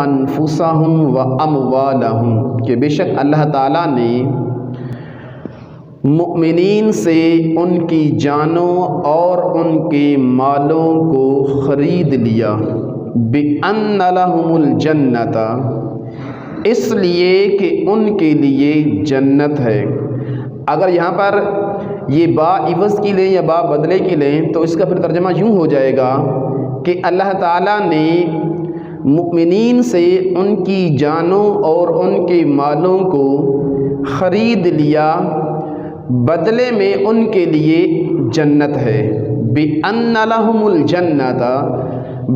انفسہم و اموالہم کہ بے شک اللہ تعالیٰ نے مؤمنین سے ان کی جانوں اور ان کے مالوں کو خرید لیا، بِأَنَّ لَهُمُ الْجَنَّةَ اس لیے کہ ان کے لیے جنت ہے۔ اگر یہاں پر یہ با عوض کی لیں یا با بدلے کی لیں تو اس کا پھر ترجمہ یوں ہو جائے گا کہ اللہ تعالیٰ نے مؤمنین سے ان کی جانوں اور ان کے مالوں کو خرید لیا، بدلے میں ان کے لیے جنت ہے۔ بِأَنَّ لَهُمُ الْجَنَّةَ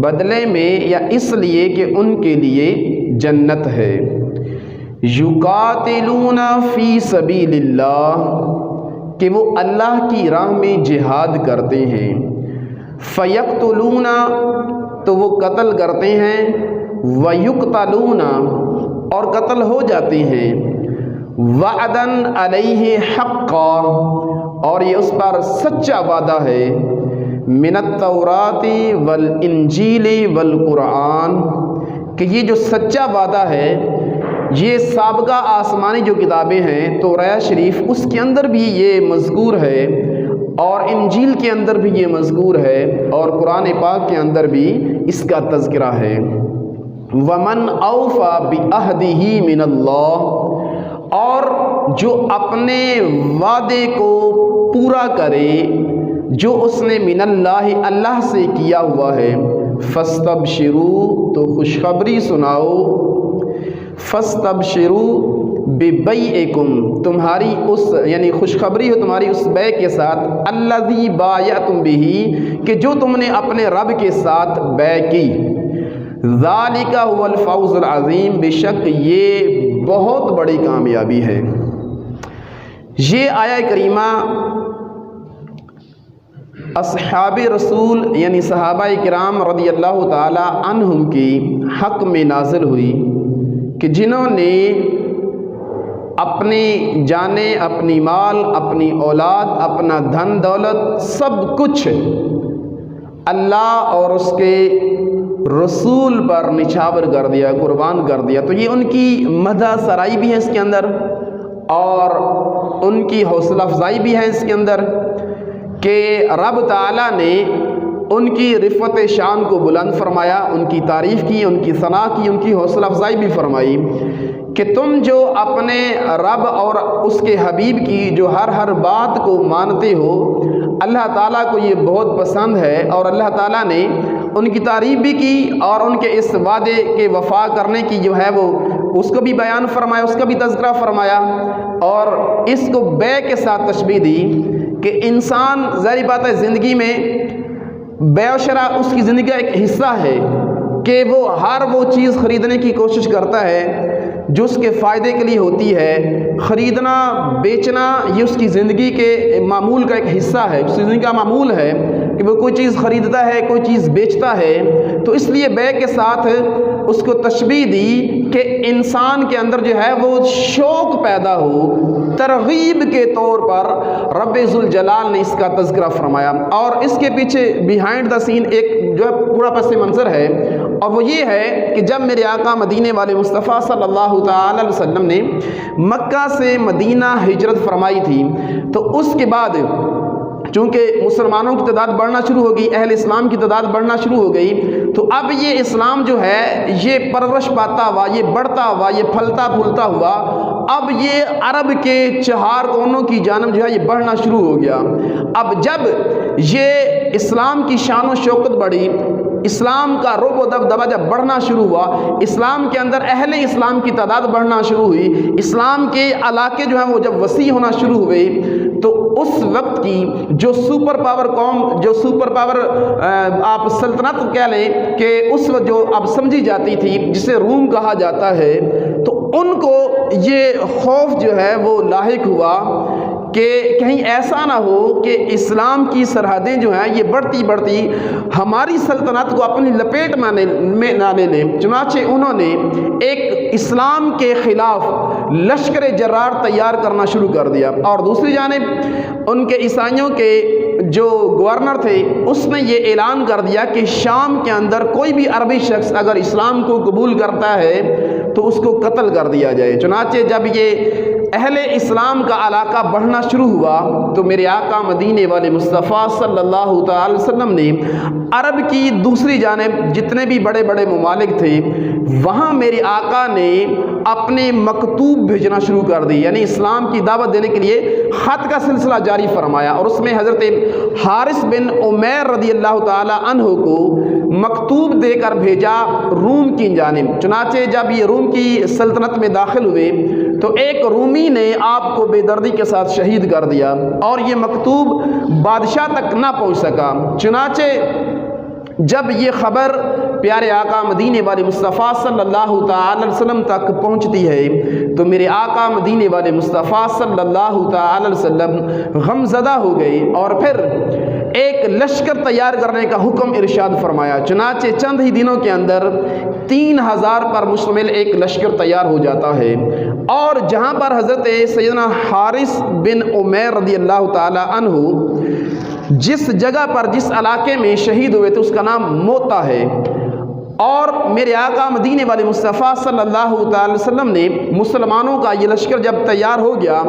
بدلے میں یا اس لیے کہ ان کے لیے جنت ہے۔ یقاتلون فی سبیل اللہ کہ وہ اللہ کی راہ میں جہاد کرتے ہیں، فیقتلون تو وہ قتل کرتے ہیں، ویقتلون اور قتل ہو جاتے ہیں، وعدن علیہ حقا اور یہ اس پر سچا وعدہ ہے، من التوراۃ والانجیل والقرآن کہ یہ جو سچا وعدہ ہے یہ سابقہ آسمانی جو کتابیں ہیں توراۃ شریف اس کے اندر بھی یہ مذکور ہے، اور انجیل کے اندر بھی یہ مذکور ہے، اور قرآن پاک کے اندر بھی اس کا تذکرہ ہے۔ وَمَنْ أَوْفَى بِعَهْدِهِ مِنَ اللَّهِ اور جو اپنے وعدے کو پورا کرے جو اس نے من اللہ اللہ سے کیا ہوا ہے، فَاسْتَبْشِرُوا تو خوشخبری سناؤ، فَاسْتَبْشِرُوا بِبَيْعِكُمْ تمہاری اس یعنی خوشخبری ہو تمہاری اس بیع کے ساتھ، الَّذِي بَایَعْتُمْ بِهِ کہ جو تم نے اپنے رب کے ساتھ بیع کی، ذَلِكَ هُوَ الْفَوْزُ الْعَظِيمُ بے شک یہ بہت بڑی کامیابی ہے۔ یہ آیہ کریمہ اصحاب رسول یعنی صحابہ کرام رضی اللہ تعالی عنہم کی حق میں نازل ہوئی کہ جنہوں نے اپنی جانیں، اپنی مال، اپنی اولاد، اپنا دھن دولت سب کچھ اللہ اور اس کے رسول پر نچھاور کر دیا، قربان کر دیا، تو یہ ان کی مدح سرائی بھی ہے اس کے اندر، اور ان کی حوصلہ افزائی بھی ہے اس کے اندر کہ رب تعالیٰ نے ان کی رفعت شان کو بلند فرمایا، ان کی تعریف کی، ان کی ثنا کی، ان کی حوصلہ افزائی بھی فرمائی کہ تم جو اپنے رب اور اس کے حبیب کی جو ہر بات کو مانتے ہو، اللہ تعالیٰ کو یہ بہت پسند ہے، اور اللہ تعالیٰ نے ان کی تعریف بھی کی اور ان کے اس وعدے کے وفا کرنے کی جو ہے وہ اس کو بھی بیان فرمایا، اس کا بھی تذکرہ فرمایا، اور اس کو بیع کے ساتھ تشبیہ دی کہ انسان ظاہر بات ہے زندگی میں بیع و شراء اس کی زندگی کا ایک حصہ ہے کہ وہ ہر وہ چیز خریدنے کی کوشش کرتا ہے جو اس کے فائدے کے لیے ہوتی ہے، خریدنا بیچنا یہ اس کی زندگی کے معمول کا ایک حصہ ہے، اس کی زندگی کا معمول ہے کہ وہ کوئی چیز خریدتا ہے، کوئی چیز بیچتا ہے، تو اس لیے بیع کے ساتھ اس کو تشبیہ دی کہ انسان کے اندر جو ہے وہ شوق پیدا ہو، ترغیب کے طور پر رب ذوالجلال نے اس کا تذکرہ فرمایا، اور اس کے پیچھے بیہائنڈ دا سین ایک جو ہے پورا پس منظر ہے، اور وہ یہ ہے کہ جب میرے آقا مدینے والے مصطفیٰ صلی اللہ تعالی علیہ وسلم نے مکہ سے مدینہ ہجرت فرمائی تھی، تو اس کے بعد چونکہ مسلمانوں کی تعداد بڑھنا شروع ہو گئی، اہل اسلام کی تعداد بڑھنا شروع ہو گئی، تو اب یہ اسلام جو ہے یہ پرورش پاتا ہوا، یہ بڑھتا ہوا، یہ پھلتا پھولتا ہوا، اب یہ عرب کے چہار کونوں کی جانب جو ہے یہ بڑھنا شروع ہو گیا۔ اب جب یہ اسلام کی شان و شوکت بڑھی، اسلام کا رعب و دبدبہ جب بڑھنا شروع ہوا، اسلام کے اندر اہل اسلام کی تعداد بڑھنا شروع ہوئی، اسلام کے علاقے جو ہیں وہ جب وسیع ہونا شروع ہوئے، تو اس وقت کی جو سپر پاور قوم، جو سپر پاور آپ سلطنت کہہ لیں کہ اس وقت جو اب سمجھی جاتی تھی جسے روم کہا جاتا ہے، تو ان کو یہ خوف جو ہے وہ لاحق ہوا کہ کہیں ایسا نہ ہو کہ اسلام کی سرحدیں جو ہیں یہ بڑھتی بڑھتی ہماری سلطنت کو اپنی لپیٹ میں نہ لے لیں، چنانچہ انہوں نے ایک اسلام کے خلاف لشکر جرار تیار کرنا شروع کر دیا، اور دوسری جانب ان کے عیسائیوں کے جو گورنر تھے اس نے یہ اعلان کر دیا کہ شام کے اندر کوئی بھی عربی شخص اگر اسلام کو قبول کرتا ہے تو اس کو قتل کر دیا جائے۔ چنانچہ جب یہ اہل اسلام کا علاقہ بڑھنا شروع ہوا تو میرے آقا مدینے والے مصطفیٰ صلی اللہ تعالی وسلم نے عرب کی دوسری جانب جتنے بھی بڑے بڑے ممالک تھے وہاں میرے آقا نے اپنے مکتوب بھیجنا شروع کر دی، یعنی اسلام کی دعوت دینے کے لیے خط کا سلسلہ جاری فرمایا، اور اس میں حضرت حارث بن عمیر رضی اللہ تعالی عنہ کو مکتوب دے کر بھیجا روم کی جانب۔ چنانچہ جب یہ روم کی سلطنت میں داخل ہوئے تو ایک رومی نے آپ کو بے دردی کے ساتھ شہید کر دیا، اور یہ مکتوب بادشاہ تک نہ پہنچ سکا۔ چنانچہ جب یہ خبر پیارے آقا مدینے والے مصطفیٰ صلی اللہ تعالی وسلم تک پہنچتی ہے تو میرے آقا مدینے والے مصطفیٰ صلی اللہ تعالی وسلم غمزدہ ہو گئے، اور پھر ایک لشکر تیار کرنے کا حکم ارشاد فرمایا۔ چنانچہ چند ہی دنوں کے اندر 3000 پر مشتمل ایک لشکر تیار ہو جاتا ہے، اور جہاں پر حضرت سیدنا حارث بن عمیر رضی اللہ تعالی عنہ جس جگہ پر جس علاقے میں شہید ہوئے تھے اس کا نام موتا ہے، اور میرے آقا مدینے والے مصطفیٰ صلی اللہ تعالی وسلم نے مسلمانوں کا یہ لشکر جب تیار ہو گیا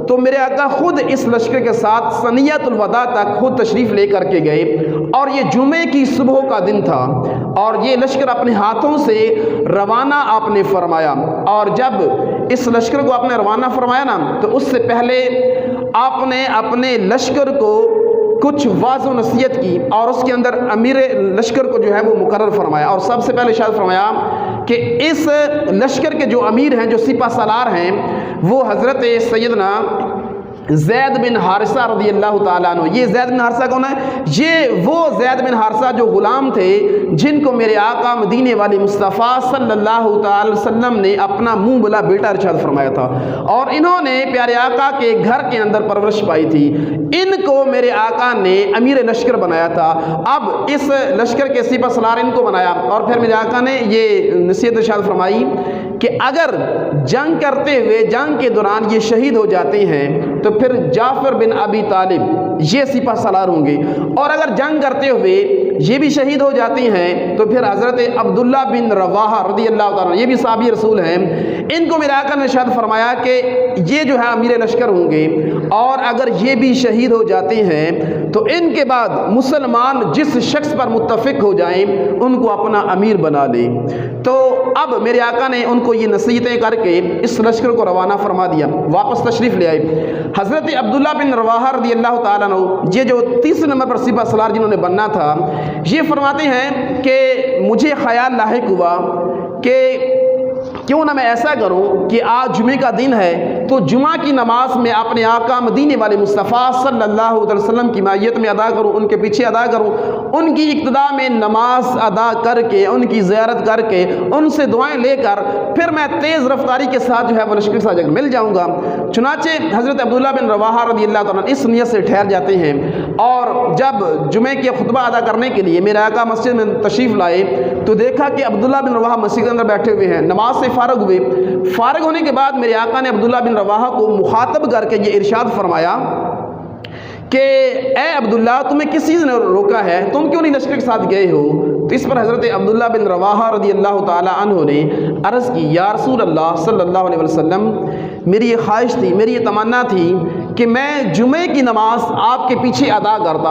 تو میرے آقا خود اس لشکر کے ساتھ ثنیۃ الوداع تک خود تشریف لے کر کے گئے، اور یہ جمعے کی صبح کا دن تھا، اور یہ لشکر اپنے ہاتھوں سے روانہ آپ نے فرمایا، اور جب اس لشکر کو آپ نے روانہ فرمایا نا تو اس سے پہلے آپ نے اپنے لشکر کو کچھ واضح و نصیحت کی، اور اس کے اندر امیر لشکر کو جو ہے وہ مقرر فرمایا، اور سب سے پہلے ارشاد فرمایا کہ اس لشکر کے جو امیر ہیں، جو سپہ سالار ہیں، وہ حضرت سیدنا زید بن حارثہ رضی اللہ تعالیٰ عنہ۔ یہ زید بن حارثہ کون ہے؟ یہ وہ زید بن حارثہ جو غلام تھے جن کو میرے آقا مدینے والے مصطفیٰ صلی اللہ تعالی وسلم نے اپنا منہ بلا بیٹا ارشاد فرمایا تھا، اور انہوں نے پیارے آقا کے گھر کے اندر پرورش پائی تھی۔ ان کو میرے آقا نے امیر لشکر بنایا تھا، اب اس لشکر کے سپہ سالار ان کو بنایا، اور پھر میرے آقا نے یہ نصیحت ارشاد فرمائی کہ اگر جنگ کرتے ہوئے جنگ کے دوران یہ شہید ہو جاتے ہیں تو پھر جعفر بن ابی طالب یہ سپہ سالار ہوں گے، اور اگر جنگ کرتے ہوئے یہ بھی شہید ہو جاتی ہیں تو پھر حضرت عبداللہ بن رواحہ رضی اللہ تعالیٰ یہ بھی صحابی رسول ہیں، ان کو میرے آقا نے ارشاد فرمایا کہ یہ جو ہے امیر لشکر ہوں گے، اور اگر یہ بھی شہید ہو جاتے ہیں تو ان کے بعد مسلمان جس شخص پر متفق ہو جائیں ان کو اپنا امیر بنا لیں۔ تو اب میرے آقا نے ان کو یہ نصیحتیں کر کے اس لشکر کو روانہ فرما دیا، واپس تشریف لے آئے۔ حضرت عبداللہ بن رواحہ رضی اللہ تعالیٰ عنہ یہ جو تیسرے نمبر پر سپہ سالار جنہوں نے بننا تھا، یہ فرماتے ہیں کہ مجھے خیال لاحق ہوا کہ کیوں نہ میں ایسا کروں کہ آج جمعے کا دن ہے تو جمعہ کی نماز میں اپنے آقا مدینے والے مصطفیٰ صلی اللہ علیہ وسلم کی معیت میں ادا کروں، ان کے پیچھے ادا کروں، ان کی اقتداء میں نماز ادا کر کے ان کی زیارت کر کے ان سے دعائیں لے کر پھر میں تیز رفتاری کے ساتھ جو ہے وہ لشکر کے ساتھ مل جاؤں گا۔ چنانچہ حضرت عبداللہ بن رواحہ رضی اللہ تعالیٰ اس نیت سے ٹھہر جاتے ہیں، اور جب جمعے کے خطبہ ادا کرنے کے لیے میرے آقا مسجد میں تشریف لائے تو دیکھا کہ عبداللہ بن رواحہ مسجد کے اندر بیٹھے ہوئے ہیں، نماز سے فارغ ہوئے۔ فارغ ہونے کے بعد میرے آقا نے عبداللہ بن رواحہ کو مخاطب کر کے یہ ارشاد فرمایا کہ اے عبداللہ تمہیں کس چیز نے روکا ہے، تم کیوں نہیں لشکر کے ساتھ گئے ہو؟ تو اس پر حضرت عبداللہ بن رواحہ رضی اللہ تعالی عنہ نے عرض کی یا رسول اللہ صلی اللہ علیہ وسلم، میری یہ خواہش تھی، میری یہ تمنا تھی کہ میں جمعے کی نماز آپ کے پیچھے ادا کرتا،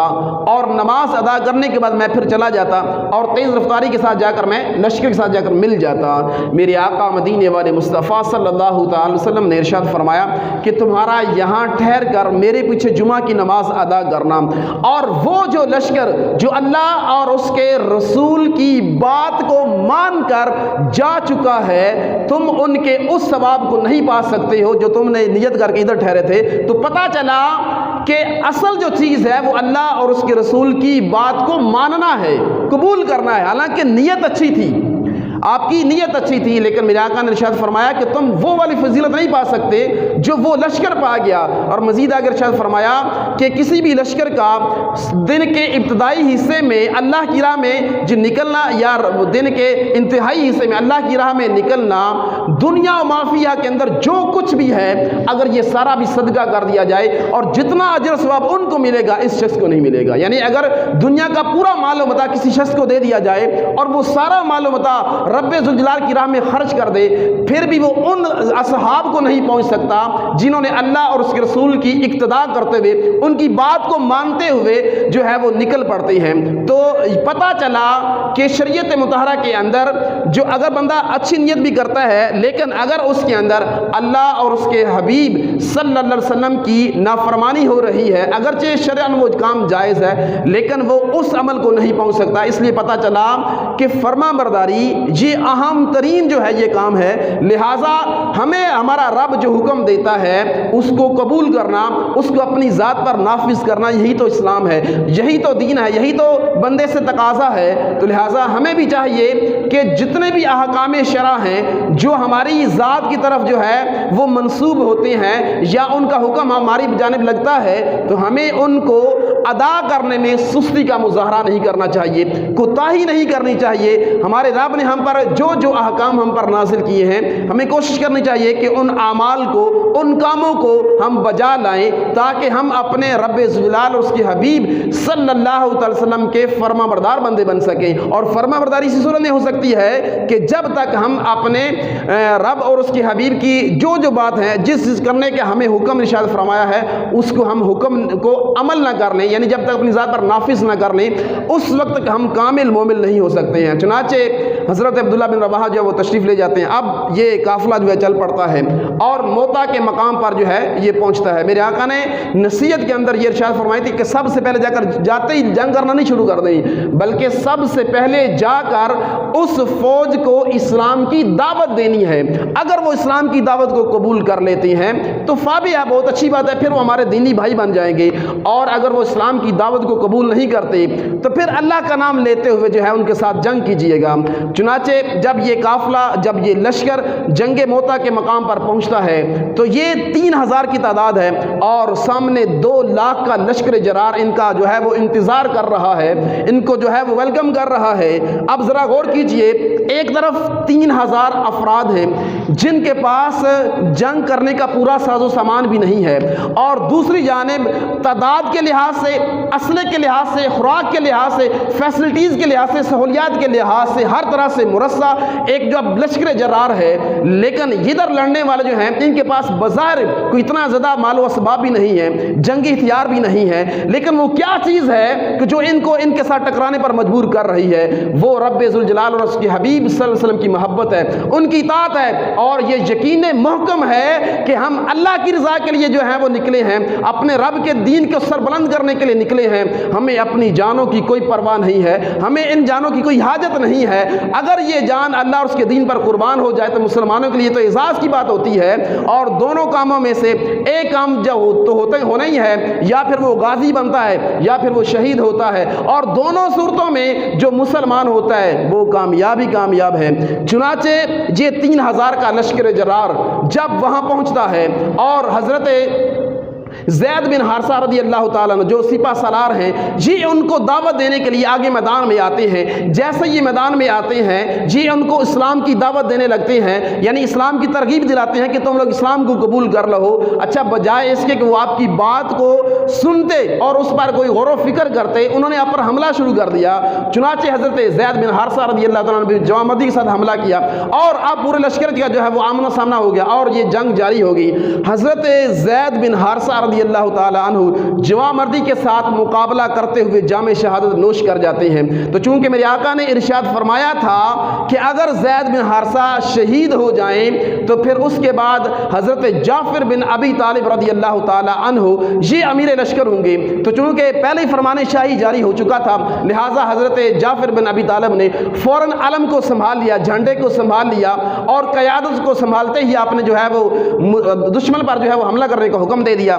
اور نماز ادا کرنے کے بعد میں پھر چلا جاتا اور تیز رفتاری کے ساتھ جا کر میں لشکر کے ساتھ جا کر مل جاتا۔ میرے آقا مدینے والے مصطفیٰ صلی اللہ تعالی وسلم نے ارشاد فرمایا کہ تمہارا یہاں ٹھہر کر میرے پیچھے جمعہ کی نماز ادا کرنا، اور وہ جو لشکر جو اللہ اور اس کے رسول کی بات کو مان کر جا چکا ہے تم ان کے اس ثواب کو نہیں پا سکتے ہو جو تم نے نیت کر کے ادھر ٹھہرے تھے۔ تو پتہ چلا کہ اصل جو چیز ہے وہ اللہ اور اس کے رسول کی بات کو ماننا ہے، قبول کرنا ہے، حالانکہ نیت اچھی تھی۔ آپ کی نیت اچھی تھی، لیکن میرے آقا نے ارشاد فرمایا کہ تم وہ والی فضیلت نہیں پا سکتے جو وہ لشکر پا گیا۔ اور مزید آگے ارشاد فرمایا کہ کسی بھی لشکر کا دن کے ابتدائی حصے میں اللہ کی راہ میں جو نکلنا یا دن کے انتہائی حصے میں اللہ کی راہ میں نکلنا، دنیا و مافیہ کے اندر جو کچھ بھی ہے اگر یہ سارا بھی صدقہ کر دیا جائے اور جتنا اجر ثواب ان کو ملے گا اس شخص کو نہیں ملے گا۔ یعنی اگر دنیا کا پورا مال و متاع کسی شخص کو دے دیا جائے اور وہ سارا مال و متاع رب ذوالجلال کی راہ میں خرچ کر دے، پھر بھی وہ ان اصحاب کو نہیں پہنچ سکتا جنہوں نے اللہ اور اس کے رسول کی اقتداء کرتے ہوئے ان کی بات کو مانتے ہوئے جو ہے وہ نکل پڑتے ہیں۔ تو پتہ چلا کہ شریعت مطہرہ کے اندر جو اگر بندہ اچھی نیت بھی کرتا ہے لیکن اگر اس کے اندر اللہ اور اس کے حبیب صلی اللہ علیہ وسلم کی نافرمانی ہو رہی ہے، اگرچہ شرعاً وہ کام جائز ہے لیکن وہ اس عمل کو نہیں پہنچ سکتا۔ اس لیے پتہ چلا کہ فرما برداری یہ اہم ترین جو ہے یہ کام ہے، لہٰذا ہمیں ہمارا رب جو حکم دیتا ہے اس کو قبول کرنا، اس کو اپنی ذات پر نافذ کرنا، یہی تو اسلام ہے، یہی تو دین ہے، یہی تو بندے سے تقاضا ہے۔ تو لہٰذا ہمیں بھی چاہیے کہ جتنے بھی احکام شرع ہیں جو ہماری ذات کی طرف جو ہے وہ منسوب ہوتے ہیں یا ان کا حکم ہماری جانب لگتا ہے تو ہمیں ان کو ادا کرنے میں سستی کا مظاہرہ نہیں کرنا چاہیے، کوتاہی نہیں کرنی چاہیے۔ ہمارے رب نے ہم پر جو احکام ہم پر نازل کیے ہیں ہمیں کوشش کرنی چاہیے کہ ان اعمال کو، ان کاموں کو ہم بجا لائیں تاکہ ہم اپنے رب ذوالجلال اور اس کے حبیب صلی اللہ علیہ وسلم کے فرما بردار بندے بن سکیں۔ اور فرما برداری اسی صورت میں ہو سکتی ہے کہ جب تک ہم اپنے رب اور اس کے حبیب کی جو بات ہے جس کرنے کے ہمیں حکم ارشاد فرمایا ہے اس کو ہم حکم کو عمل نہ کر لیں، یعنی جب تک اپنی ذات پر نافذ نہ کر لیں اس وقت تک ہم کامل مومن نہیں ہو سکتے ہیں۔ چنانچہ حضرت عبداللہ بن رواحہ جو ہے وہ تشریف لے جاتے ہیں، اب یہ قافلہ جو ہے چل پڑتا ہے اور موتا کے مقام پر جو ہے یہ پہنچتا ہے۔ میرے آقا نے نصیحت کے اندر یہ ارشاد فرمائی تھی کہ سب سے پہلے جا کر جاتے ہی جنگ کرنا نہیں شروع کر دیں بلکہ سب سے پہلے جا کر اس فوج کو اسلام کی دعوت دینی ہے۔ اگر وہ اسلام کی دعوت کو قبول کر لیتے ہیں تو فابیہ، بہت اچھی بات ہے، پھر وہ ہمارے دینی بھائی بن جائیں گے۔ اور اگر وہ اسلام کی دعوت کو قبول نہیں کرتے تو پھر اللہ کا نام لیتے ہوئے جو ہے ان کے ساتھ جنگ کیجئے گا۔ چنانچہ جب یہ قافلہ، جب یہ لشکر جنگ موتا کے مقام پر پہنچتا ہے تو یہ 3000 کی تعداد ہے اور سامنے 2 لاکھ کا لشکر جرار ان کا جو ہے وہ انتظار کر رہا ہے، ان کو جو ہے وہ ویلکم کر رہا ہے۔ اب ذرا غور کیجئے، ایک طرف 3000 افراد ہیں جن کے پاس جنگ کرنے کا پورا ساز و سامان بھی نہیں ہے، اور دوسری جانب تعداد کے لحاظ سے، اسلحے کے لحاظ سے، خوراک کے لحاظ سے، فیسلٹیز کے لحاظ سے، سہولیات کے لحاظ سے ہر طرح سے مرصع ایک جو لشکر جرار ہے، لیکن ادھر لڑنے والے جو ہیں ان کے پاس بظاہر کوئی اتنا زیادہ مال و اسباب بھی نہیں ہے، جنگی ہتھیار بھی نہیں ہے، لیکن وہ کیا چیز ہے کہ جو ان کو ان کے ساتھ ٹکرانے پر مجبور کر رہی ہے؟ وہ رب ذوالجلال اور اس کے حبیب صلی اللہ علیہ وسلم کی محبت ہے، ان کی اطاعت ہے، اور یہ یقین محکم ہے کہ ہم اللہ کی رضا کے لیے جو ہیں وہ نکلے ہیں، اپنے رب کے دین کو سر بلند کرنے کے لیے نکلے ہیں۔ ہمیں اپنی جانوں کی کوئی پرواہ نہیں ہے، ہمیں ان جانوں کی کوئی حاجت نہیں ہے۔ اگر یہ جان اللہ اور اس کے دین پر قربان ہو جائے تو مسلمانوں کے لیے تو اعزاز کی بات ہوتی ہے، اور دونوں کاموں میں سے ایک کام جو تو ہونا ہی ہے، یا پھر وہ غازی بنتا ہے یا پھر وہ شہید ہوتا ہے، اور دونوں صورتوں میں جو مسلمان ہوتا ہے وہ کامیاب ہے۔ چنانچہ یہ 3000 کا لشکر جرار جب وہاں پہنچتا ہے اور حضرت زید بن حارثہ رضی اللہ تعالیٰ عنہ جو سپہ سالار ہیں یہ ان کو دعوت دینے کے لیے آگے میدان میں آتے ہیں۔ جیسے یہ میدان میں آتے ہیں یہ ان کو اسلام کی دعوت دینے لگتے ہیں، یعنی اسلام کی ترغیب دلاتے ہیں کہ تم لوگ اسلام کو قبول کر لو۔ اچھا، بجائے اس کے کہ وہ آپ کی بات کو سنتے اور اس پر کوئی غور و فکر کرتے، انہوں نے آپ پر حملہ شروع کر دیا۔ چنانچہ حضرت زید بن حارثہ رضی اللہ تعالیٰ عنہ نے جوامردی کے ساتھ حملہ کیا اور اب پورے لشکر کا جو ہے وہ آمنا سامنا ہو گیا اور یہ جنگ جاری ہو گئی۔ حضرت زید بن حارثہ رضی اللہ تعالیٰ عنہ جوامردی کے ساتھ مقابلہ کرتے ہوئے جام شہادت نوش کر جاتے ہیں۔ تو چونکہ میرے آقا نے ارشاد فرمایا تھا کہ اگر زید بن حارثہ شہید ہو جائیں تو پھر اس کے بعد حضرت جعفر بن ابی طالب رضی اللہ تعالیٰ عنہ یہ امیر لشکر ہوں گے، تو چونکہ پہلے ہی فرمان شاہی جاری ہو چکا تھا لہٰذا حضرت جعفر بن ابی طالب نے فوراً علم کو سنبھال لیا، جھنڈے کو سنبھال لیا، اور قیادت کو سنبھالتے ہی آپ نے جو ہے وہ دشمن پر جو ہے وہ حملہ کرنے کا حکم دے دیا۔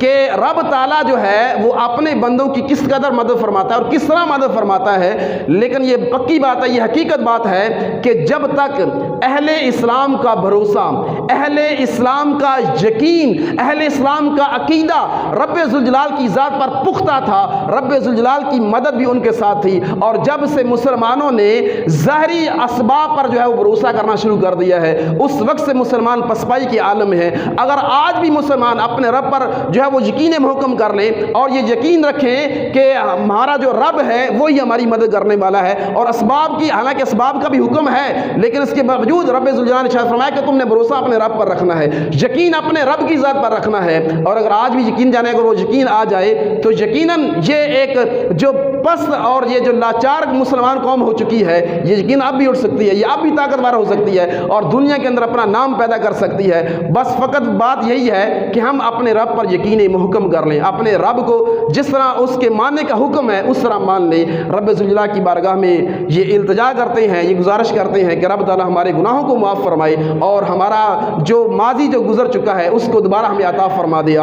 کہ رب تعالیٰ جو ہے وہ اپنے بندوں کی کس قدر مدد فرماتا ہے اور کس طرح مدد فرماتا ہے، لیکن یہ پکی بات ہے، یہ حقیقت بات ہے کہ جب تک اہل اسلام کا بھروسہ، اہل اسلام کا یقین، اہل اسلام کا عقیدہ رب ذوالجلال کی ذات پر پختہ تھا، رب ذوالجلال کی مدد بھی ان کے ساتھ تھی۔ اور جب سے مسلمانوں نے ظاہری اسباب پر جو ہے وہ بھروسہ کرنا شروع کر دیا ہے، اس وقت سے مسلمان پسپائی کے عالم ہے۔ اگر آج بھی مسلمان اپنے رب پر جو ہے وہ یقین محکم کر لیں اور یہ یقین رکھیں کہ ہمارا جو رب ہے وہی ہماری مدد کرنے والا ہے، اور اسباب کی، حالانکہ اسباب کا بھی حکم ہے، لیکن اس کے باوجود رب ذوالجلال نے شاید فرمایا کہ تم نے بھروسہ اپنے رب پر رکھنا ہے، یقین اپنے رب کی ذات پر رکھنا ہے۔ اور اگر آج بھی یقین جانے، اگر وہ یقین آ جائے تو یقیناً یہ ایک جو پست اور یہ جو لاچار مسلمان قوم ہو چکی ہے، یہ یقین اب بھی اٹھ سکتی ہے، یہ اب بھی طاقتور ہو سکتی ہے اور دنیا کے اندر اپنا نام پیدا کر سکتی ہے۔ بس فقط بات یہی ہے کہ ہم اپنے رب پر یقین محکم کر لیں، اپنے رب کو جس طرح اس کے ماننے کا حکم ہے اس طرح مان لیں۔ رب ذوالجلال کی بارگاہ میں یہ التجا کرتے ہیں، یہ گزارش کرتے ہیں کہ رب تعالی ہمارے گناہوں کو معاف فرمائے اور ہمارا جو ماضی جو گزر چکا ہے اس کو دوبارہ ہمیں عطا فرما دے۔